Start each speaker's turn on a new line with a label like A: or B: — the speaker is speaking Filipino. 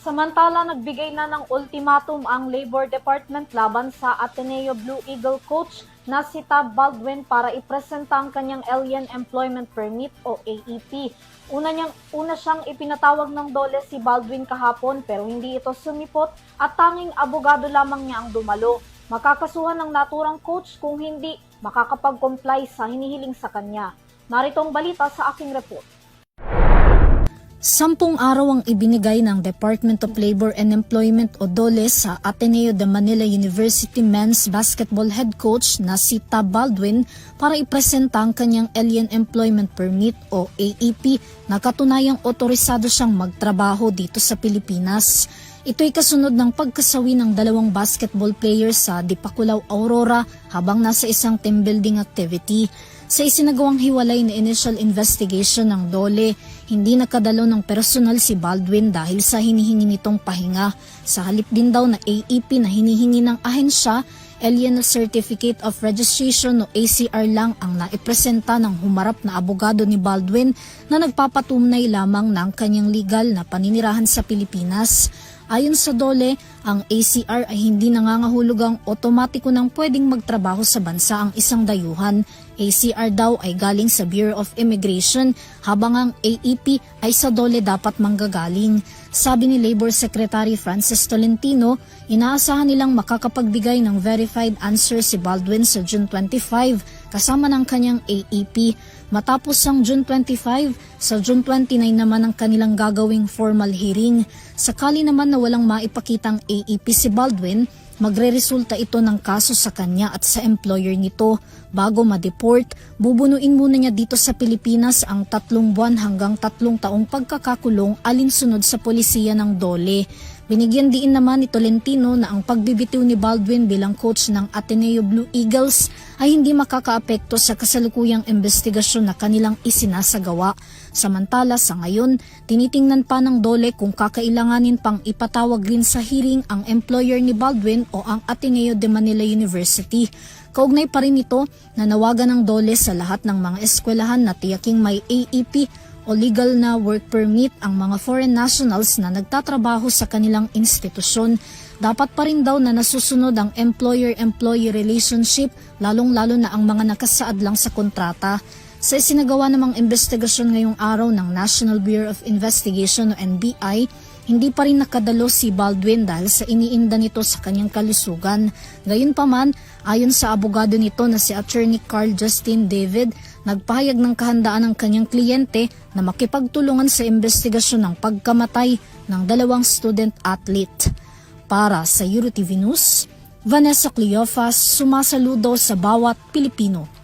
A: Samantala, nagbigay na ng ultimatum ang Labor Department laban sa Ateneo Blue Eagle coach na si Tab Baldwin para ipresenta ang kanyang Alien Employment Permit o AEP. Una siyang ipinatawag ng DOLE si Baldwin kahapon pero hindi ito sumipot at tanging abogado lamang niya ang dumalo. Makakasuhan ng naturang coach kung hindi makakapag-comply sa hinihiling sa kanya. Narito ang balita sa aking report.
B: 10 araw ang ibinigay ng Department of Labor and Employment o DOLE sa Ateneo de Manila University men's basketball head coach na si Tab Baldwin para ipresenta ang kanyang Alien Employment Permit o AEP na katunayang otorisado siyang magtrabaho dito sa Pilipinas. Ito'y kasunod ng pagkasawi ng 2 basketball players sa Dipakulaw, Aurora habang nasa isang team building activity. Sa isinagawang hiwalay na initial investigation ng DOLE, hindi nakadalo ng personal si Baldwin dahil sa hinihingi nitong pahinga. Sa halip din daw na AEP na hinihingi ng ahensya, Alien Certificate of Registration o ACR lang ang naipresenta ng humarap na abogado ni Baldwin na nagpapatunay lamang ng kanyang legal na paninirahan sa Pilipinas. Ayon sa DOLE, ang ACR ay hindi nangangahulugang otomatiko nang pwedeng magtrabaho sa bansa ang isang dayuhan. ACR daw ay galing sa Bureau of Immigration habang ang AEP ay sa DOLE dapat manggagaling. Sabi ni Labor Secretary Francis Tolentino, inaasahan nilang makakapagbigay ng verified answer si Baldwin sa June 25 kasama ng kanyang AEP. Matapos ang June 25, sa June 29 naman ang kanilang gagawing formal hearing. Sakali naman na walang maipakitang AEP si Baldwin, magre-resulta ito ng kaso sa kanya at sa employer nito. Bago ma-deport, bubunuin muna niya dito sa Pilipinas ang 3 buwan hanggang 3 taong pagkakakulong alinsunod sa polisiya ng DOLE. Binigyan diin naman ni Tolentino na ang pagbibitiw ni Baldwin bilang coach ng Ateneo Blue Eagles ay hindi makakaapekto sa kasalukuyang investigasyon na kanilang isinasagawa. Samantala sa ngayon, tinitingnan pa ng DOLE kung kakailanganin pang ipatawag rin sa hearing ang employer ni Baldwin o ang Ateneo de Manila University. Kaugnay pa rin ito, nanawagan ng DOLE sa lahat ng mga eskwelahan na tiyaking may AEP o legal na work permit ang mga foreign nationals na nagtatrabaho sa kanilang institusyon. Dapat pa rin daw na nasusunod ang employer-employee relationship, lalong-lalo na ang mga nakasaad lang sa kontrata. Sa isinagawa namang investigasyon ngayong araw ng National Bureau of Investigation o NBI, hindi pa rin nakadalo si Baldwin dahil sa iniinda nito sa kanyang kalusugan. Gayunpaman, ayon sa abogado nito na si Attorney Carl Justin David, nagpahayag ng kahandaan ng kanyang kliyente na makipagtulungan sa investigasyon ng pagkamatay ng 2 student athlete. Para sa EuroTV News, Vanessa Cleofas, sumasaludo sa bawat Pilipino.